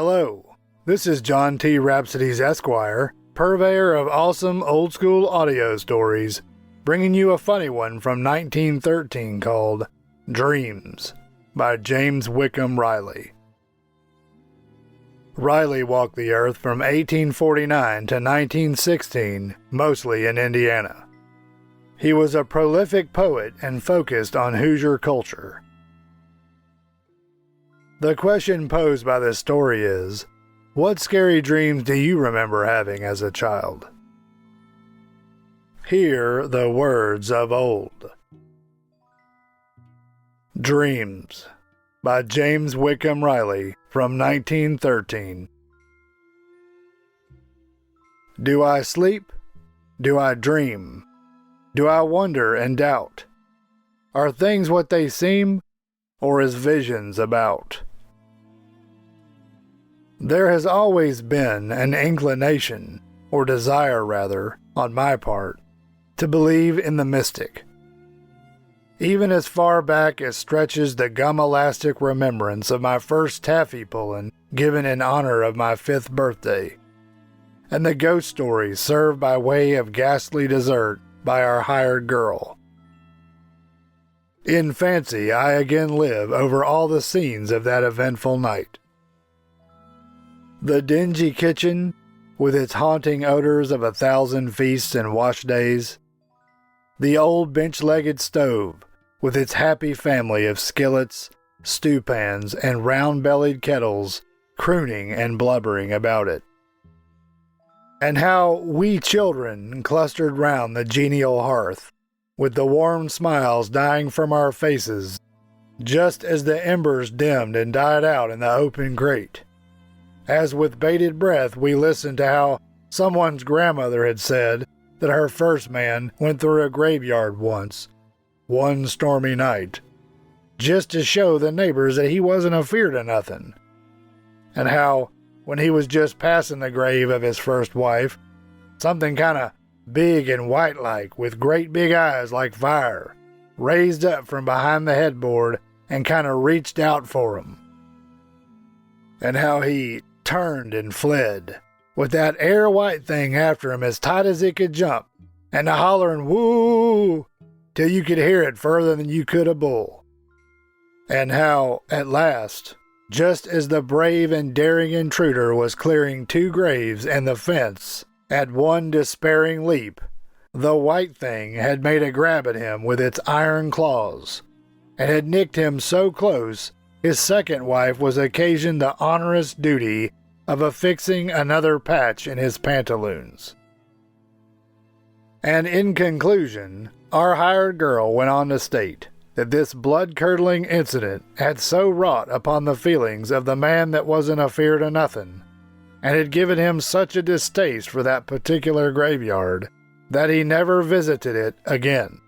Hello, this is John T. Rhapsodes Esquire, purveyor of awesome old-school audio stories, bringing you a funny one from 1913 called Dreams by James Whitcomb Riley. Riley walked the earth from 1849 to 1916, mostly in Indiana. He was a prolific poet and focused on Hoosier culture. The question posed by this story is, what scary dreams do you remember having as a child? Hear the words of old. Dreams by James Whitcomb Riley from 1913. Do I sleep? Do I dream? Do I wonder and doubt? Are things what they seem, or is visions about? There has always been an inclination, or desire rather, on my part, to believe in the mystic. Even as far back as stretches the gum-elastic remembrance of my first taffy pulling given in honor of my 5th birthday, and the ghost stories served by way of ghastly dessert by our hired girl. In fancy I again live over all the scenes of that eventful night. The dingy kitchen, with its haunting odors of 1,000 feasts and wash days. The old bench-legged stove, with its happy family of skillets, stewpans, and round-bellied kettles crooning and blubbering about it. And how we children clustered round the genial hearth, with the warm smiles dying from our faces, just as the embers dimmed and died out in the open grate. As with bated breath we listened to how someone's grandmother had said that her first man went through a graveyard once, one stormy night, just to show the neighbors that he wasn't afeard of nothing. And how, when he was just passing the grave of his first wife, something kinda big and white-like, with great big eyes like fire, raised up from behind the headboard and kinda reached out for him. And how he turned and fled, with that air white thing after him as tight as it could jump, and a hollering woo till you could hear it further than you could a bull. And how, at last, just as the brave and daring intruder was clearing 2 graves and the fence, at one despairing leap, the white thing had made a grab at him with its iron claws, and had nicked him so close his second wife was occasioned the onerous duty of affixing another patch in his pantaloons. And in conclusion, our hired girl went on to state that this blood-curdling incident had so wrought upon the feelings of the man that wasn't afeard of nothing, and had given him such a distaste for that particular graveyard, that he never visited it again,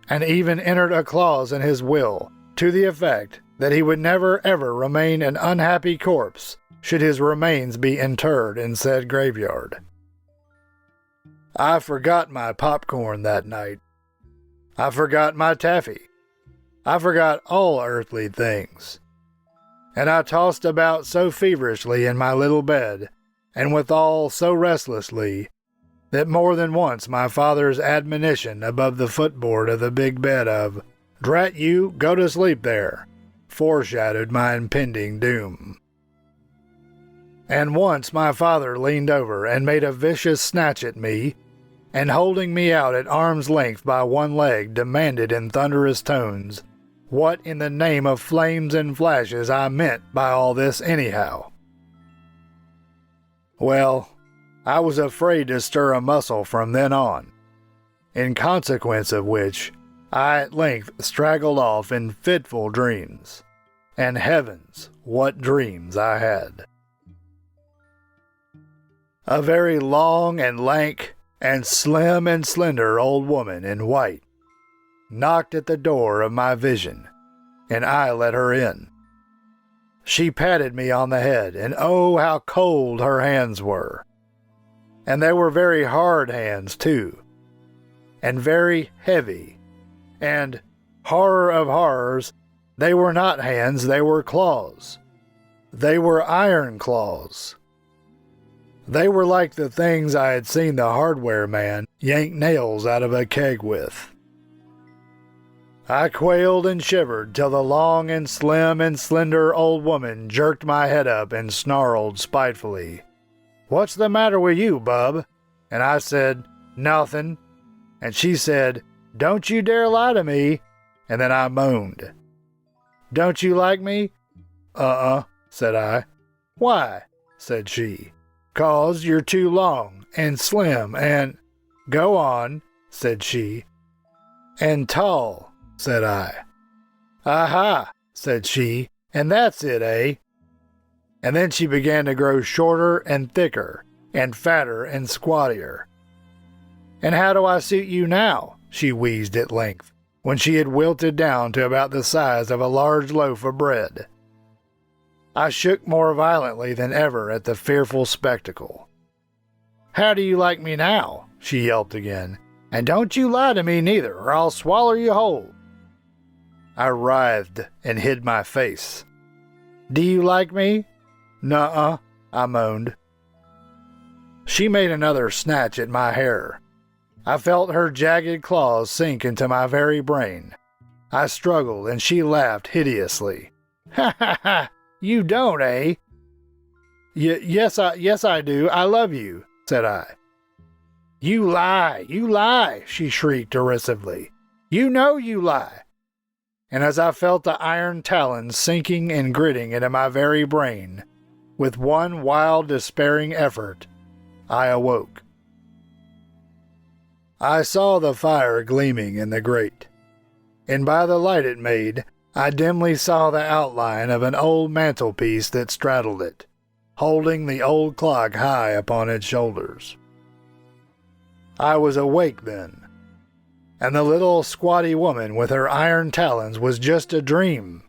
and even entered a clause in his will to the effect that he would never ever remain an unhappy corpse should his remains be interred in said graveyard. I forgot my popcorn that night. I forgot my taffy. I forgot all earthly things. And I tossed about so feverishly in my little bed, and withal so restlessly, that more than once my father's admonition above the footboard of the big bed of, "Drat you, go to sleep there," foreshadowed my impending doom. And once my father leaned over and made a vicious snatch at me, and holding me out at arm's length by one leg demanded in thunderous tones what in the name of flames and flashes I meant by all this anyhow. Well, I was afraid to stir a muscle from then on, in consequence of which I at length straggled off in fitful dreams. And heavens, what dreams I had! A very long and lank and slim and slender old woman in white knocked at the door of my vision, and I let her in. She patted me on the head, and oh, how cold her hands were! And they were very hard hands, too, and very heavy, and, horror of horrors, they were not hands, they were claws. They were iron claws. They were like the things I had seen the hardware man yank nails out of a keg with. I quailed and shivered till the long and slim and slender old woman jerked my head up and snarled spitefully, "What's the matter with you, bub?" And I said, "Nothing." And she said, "Don't you dare lie to me." And then I moaned. "Don't you like me?" Said I. "Why?" said she. "'Cause you're too long and slim and—" "Go on," said she. "And tall," said I. "Aha," said she, "and that's it, eh?" And then she began to grow shorter and thicker and fatter and squattier. "And how do I suit you now?" she wheezed at length, when she had wilted down to about the size of a large loaf of bread. I shook more violently than ever at the fearful spectacle. "How do you like me now?" she yelped again. "And don't you lie to me neither, or I'll swallow you whole." I writhed and hid my face. "Do you like me?" "Nuh-uh," I moaned. She made another snatch at my hair. I felt her jagged claws sink into my very brain. I struggled, and she laughed hideously. "Ha ha ha! You don't, eh?" Yes, I do. I love you," said I. You lie, she shrieked derisively. "You know you lie." And as I felt the iron talons sinking and gritting into my very brain, with one wild, despairing effort, I awoke. I saw the fire gleaming in the grate, and by the light it made, I dimly saw the outline of an old mantelpiece that straddled it, holding the old clock high upon its shoulders. I was awake then, and the little squatty woman with her iron talons was just a dream.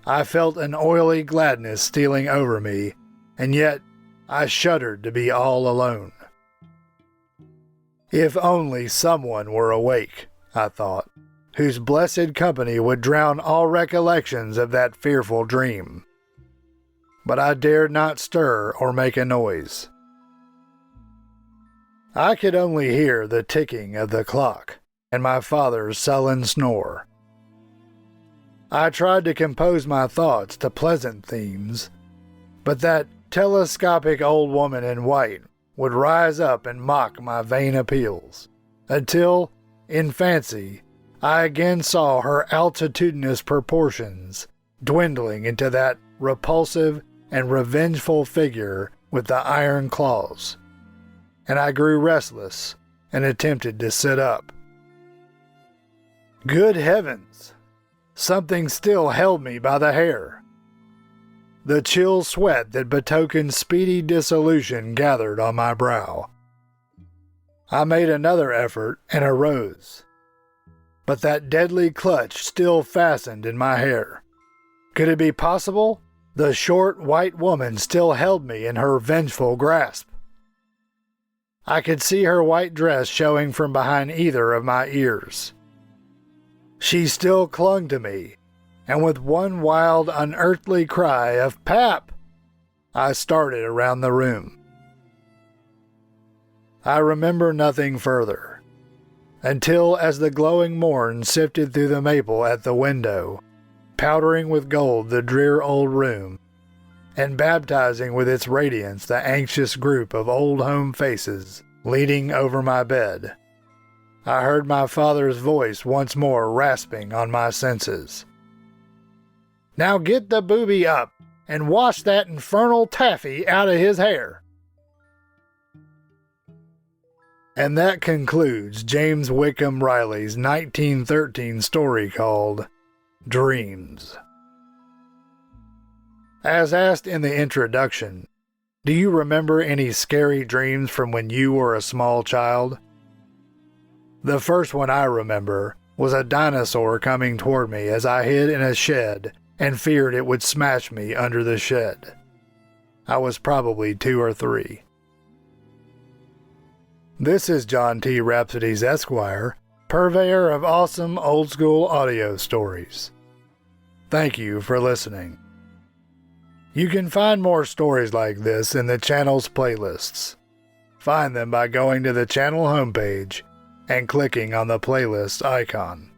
I felt an oily gladness stealing over me, and yet I shuddered to be all alone. If only someone were awake, I thought, whose blessed company would drown all recollections of that fearful dream. But I dared not stir or make a noise. I could only hear the ticking of the clock and my father's sullen snore. I tried to compose my thoughts to pleasant themes, but that telescopic old woman in white would rise up and mock my vain appeals, until, in fancy, I again saw her altitudinous proportions dwindling into that repulsive and revengeful figure with the iron claws, and I grew restless and attempted to sit up. Good heavens! Something still held me by the hair. The chill sweat that betokened speedy dissolution gathered on my brow. I made another effort and arose, but that deadly clutch still fastened in my hair. Could it be possible? The short white woman still held me in her vengeful grasp. I could see her white dress showing from behind either of my ears. She still clung to me, and with one wild, unearthly cry of "Pap!" I started around the room. I remember nothing further, until as the glowing morn sifted through the maple at the window, powdering with gold the drear old room, and baptizing with its radiance the anxious group of old home faces leaning over my bed, I heard my father's voice once more rasping on my senses. "Now get the booby up, and wash that infernal taffy out of his hair." And that concludes James Whitcomb Riley's 1913 story called Dreams. As asked in the introduction, do you remember any scary dreams from when you were a small child? The first one I remember was a dinosaur coming toward me as I hid in a shed and feared it would smash me under the shed. I was probably 2 or 3. This is John T. Rhapsodies Esquire, purveyor of awesome old-school audio stories. Thank you for listening. You can find more stories like this in the channel's playlists. Find them by going to the channel homepage and clicking on the playlist icon.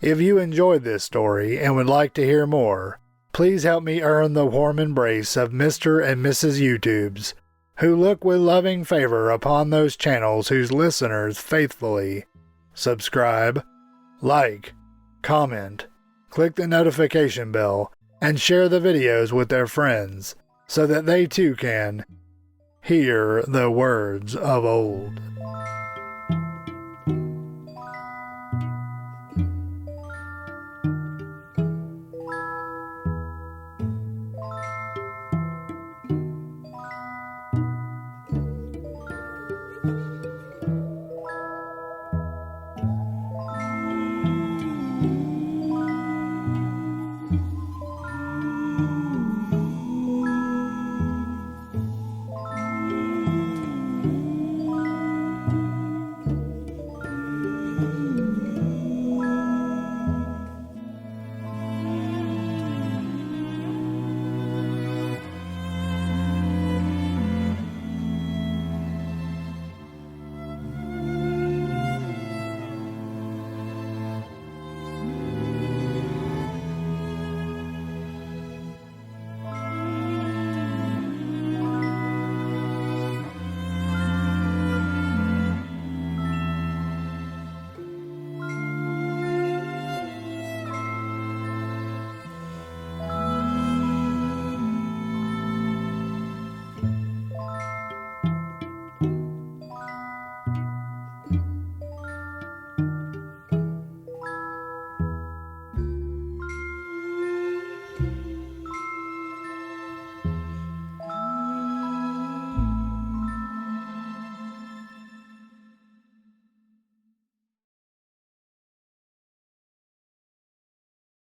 If you enjoyed this story and would like to hear more, please help me earn the warm embrace of Mr. and Mrs. YouTubes, who look with loving favor upon those channels whose listeners faithfully subscribe, like, comment, click the notification bell, and share the videos with their friends so that they too can hear the words of old.